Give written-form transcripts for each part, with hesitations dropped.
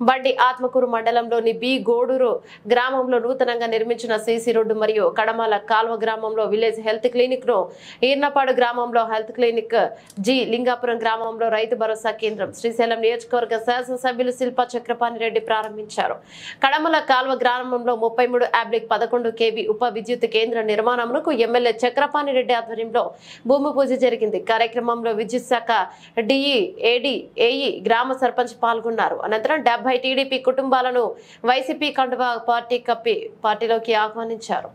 బండి ఆత్మకూరు మండలంలోని బి గోడూరు గ్రామంలో నూతనంగా నిర్మించిన సీసీ రోడ్డు మరియు కడమల కాల్వ గ్రామంలో విలేజ్ హెల్త్ క్లినిక్ ను, ఈర్నపాడు గ్రామంలో హెల్త్ క్లినిక్, జి లింగాపురం గ్రామంలో రైతు భరోసా కేంద్రం, శ్రీశైలం నియోజకవర్గ శాసనసభ్యులు శిల్పా చక్రపాణి రెడ్డి ప్రారంభించారు. కడమల కాల్వ గ్రామంలో 33/11 kV ఉప విద్యుత్ కేంద్ర నిర్మాణమునకు ఎమ్మెల్యే చక్రపాణి రెడ్డి ఆధ్వర్యంలో భూమి పూజ జరిగింది. కార్యక్రమంలో విద్యుత్ శాఖ డిఈ, ఏడీ, ఏఈ, గ్రామ సర్పంచ్ పాల్గొన్నారు. అనంతరం 70 టీడీపీ కుటుంబాలను వైసీపీ కండువా పార్టీ కప్పి పార్టీలోకి ఆహ్వానించారు.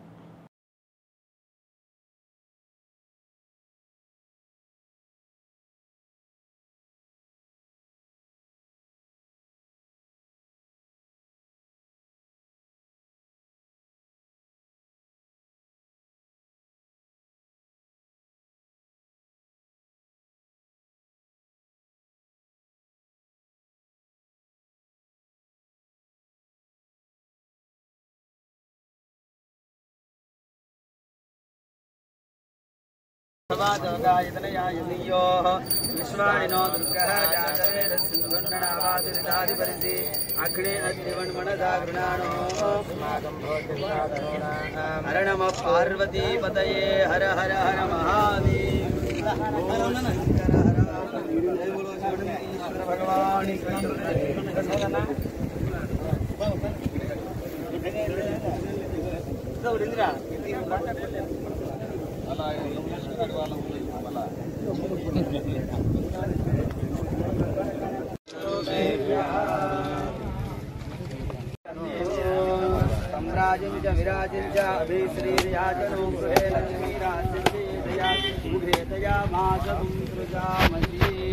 विश्वाणिनो दुर्गः जातवेदस्सिन्धुन्नणावातिरितादिपरिधि अग्ने अग्निवन्मनदागृणानो हर नमः पार्वतीपतये हर हर हर महादेव भगवान सम्राजं विराजं च अभिश्रीर्याजनो गृहे लक्ष्मीराजं मुखे दया मासं सृजामहि।